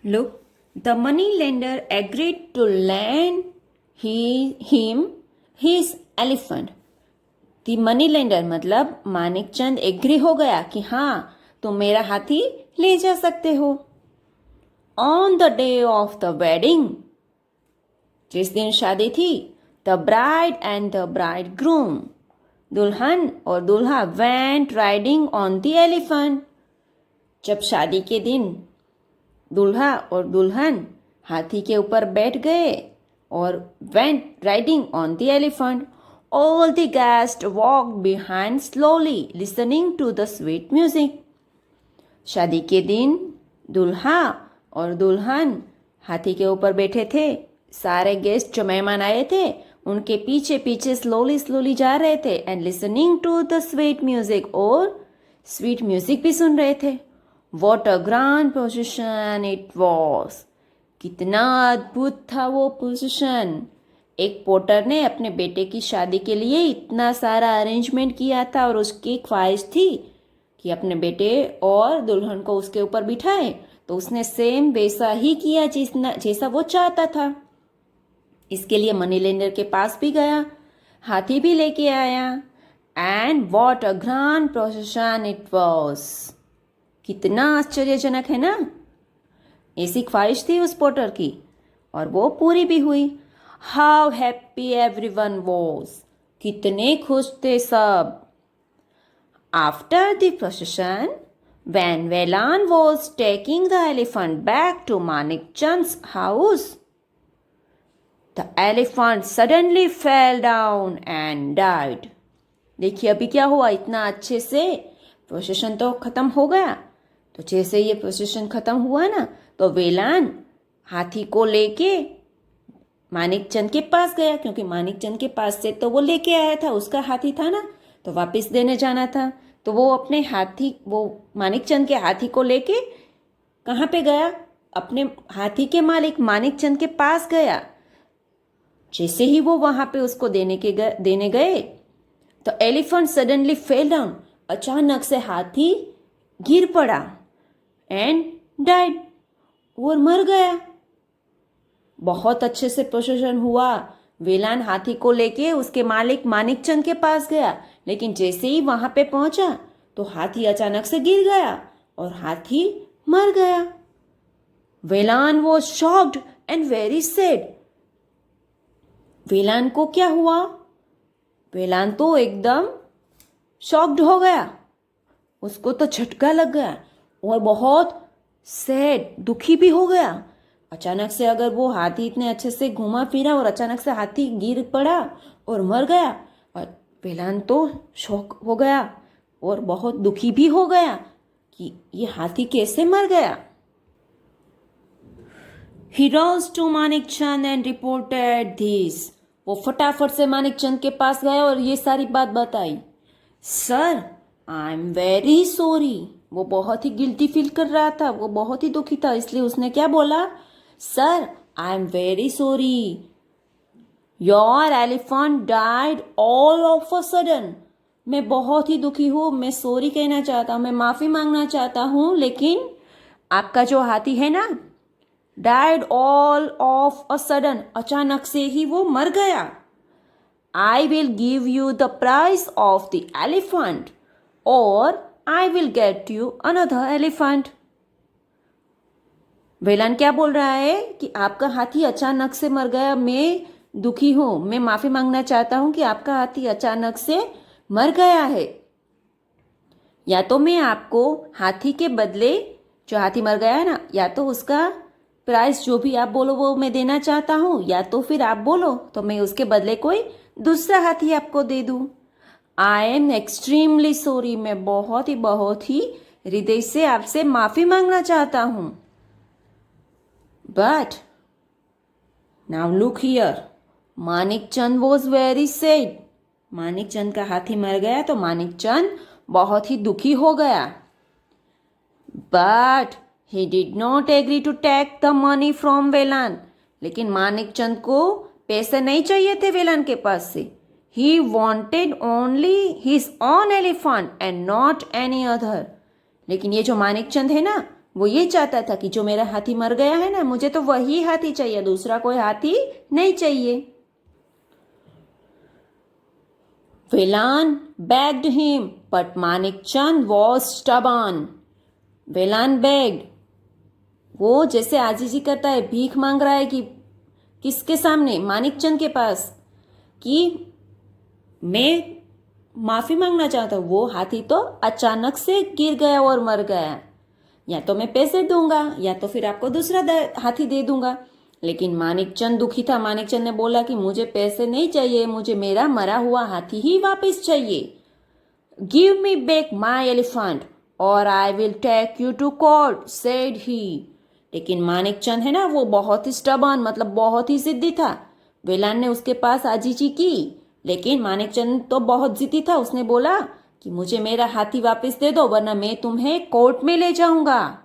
Look, the money lender agreed to lend him his elephant. The money lender मतलब Manikchand agree हो गया कि हाँ तुम मेरा हाथी ले जा सकते हो. On the day of the wedding, जिस दिन शादी थी, the bride and the bridegroom, दुल्हन और दूल्हा went riding on the elephant. जब शादी के दिन दूल्हा और दुल्हन हाथी के ऊपर बैठ गए और went riding on the elephant. All the guests walked behind slowly, listening to the sweet music. शादी के दिन दूल्हा और दुल्हन हाथी के ऊपर बैठे थे. सारे गेस्ट जो मेहमान आए थे उनके पीछे पीछे स्लोली जा रहे थे and listening to the sweet music, और स्वीट म्यूजिक भी सुन रहे थे. What a grand procession it was! कितना अद्भुत था वो पोजीशन. एक पोर्टर ने अपने बेटे की शादी के लिए इतना सारा अरेंजमेंट किया था और उसकी ख्वाहिश थी कि अपने बेटे और दुल्हन को उसके ऊपर बिठाए, तो उसने सेम वैसा ही किया जैसा वो चाहता था. इसके लिए मनी लेंडर के पास भी गया, हाथी भी लेके आया. And what a grand procession it was! कितना आश्चर्यजनक है ना. ऐसी ख्वाहिश थी उस पोर्टर की और वो पूरी भी हुई. How happy everyone was! कितने खुश थे सब. After the procession, when Velan was taking the elephant back to Manikchand's house, the elephant suddenly fell down and died. देखिए अभी क्या हुआ. इतना अच्छे से प्रोसेशन तो खत्म हो गया, तो जैसे ये प्रोसेशन खत्म हुआ ना, तो वेलान हाथी को लेके मानिकचंद के पास गया, क्योंकि मानिकचंद के पास से तो वो लेके आया था, उसका हाथी था ना, तो वापस देने जाना था. तो वो अपने वो मानिकचंद के हाथी को लेके कहाँ पे गया? अपने हाथी के मालिक मानिकचंद के पास गया. जैसे ही वो वहां पे उसको देने गए, तो एलिफेंट सडनली फेल डाउन. अचानक से हाथी गिर पड़ा एंड डाइड, और मर गया. बहुत अच्छे से प्रोसेशन हुआ. वेलान हाथी को लेके उसके मालिक मानिकचंद के पास गया, लेकिन जैसे ही वहां पे पहुंचा तो हाथी अचानक से गिर गया और हाथी मर गया. Velan was shocked and very sad. Velan को क्या हुआ? वेलान तो एकदम शॉक्ड हो गया, उसको तो झटका लग गया और बहुत सैड, दुखी भी हो गया. अचानक से अगर वो हाथी इतने अच्छे से घूमा फिरा और अचानक से हाथी गिर पड़ा और मर गया, और वेलान तो शौक हो गया और बहुत दुखी भी हो गया कि ये हाथी कैसे मर गया. He rose to Manikchand and reported this. वो फटाफट से मानिकचंद के पास गया और ये सारी बात बताई. Sir, I am very sorry. वो बहुत ही गिल्टी फील कर रहा था, वो बहुत ही दुखी था, इसलिए उसने क्या बोला? Sir, I am very sorry. Your elephant died all of a sudden. मैं बहुत ही दुखी हूँ, मैं सॉरी कहना चाहता हूँ, मैं माफ़ी मांगना चाहता हूँ, लेकिन आपका जो हाथी है ना, died all of a sudden, अचानक से ही वो मर गया. I will give you the price of the elephant, or I will get you another elephant. वेलान क्या बोल रहा है कि आपका हाथी अचानक से मर गया, मैं दुखी हूं, मैं माफी मांगना चाहता हूं कि आपका हाथी अचानक से मर गया है. या तो मैं आपको हाथी के बदले, जो हाथी मर गया है ना, या तो उसका प्राइस जो भी आप बोलो वो मैं देना चाहता हूं, या तो फिर आप बोलो तो मैं उसके बदले कोई दूसरा हाथी आपको दे दूं. I am extremely sorry. मैं बहुत ही हृदय से आपसे माफी मांगना चाहता हूं. But now look here. Manikchand was very sad. Manikchand का हाथी मर गया तो मानिकचंद बहुत ही दुखी हो गया. But he did not agree to take the money from Velan. लेकिन मानिकचंद को पैसे नहीं चाहिए थे वेलान के पास से. He wanted only his own elephant and not any other. लेकिन ये जो मानिकचंद है ना, वो ये चाहता था कि जो मेरा हाथी मर गया है ना, मुझे तो वही हाथी चाहिए, दूसरा कोई हाथी नहीं चाहिए। Velan begged him, but Manikchand was stubborn. Velan begged, वो जैसे आजीजी करता है, भीख मांग रहा है कि किसके सामने? मानिकचंद के पास, कि मैं माफी मांगना चाहता हूं। वो हाथी तो अचानक से गिर गया और मर गया, या तो मैं पैसे दूंगा या तो फिर आपको दूसरा हाथी दे दूंगा। लेकिन मानिकचंद दुखी था। मानिकचंद ने बोला कि मुझे पैसे नहीं चाहिए, मुझे मेरा मरा हुआ हाथी ही वापस चाहिए। Give me back my elephant और I will take you to court, said he. लेकिन मानिकचंद है ना, वो बहुत ही स्टबर्न, मतलब बहुत ही जिद्दी था। वेलान ने उसके पास आजीजी की, लेकिन मानिकचंद तो बहुत जिद्दी था। उसने बोला कि मुझे मेरा हाथी वापस दे दो, वरना मैं तुम्हें कोर्ट में ले जाऊंगा।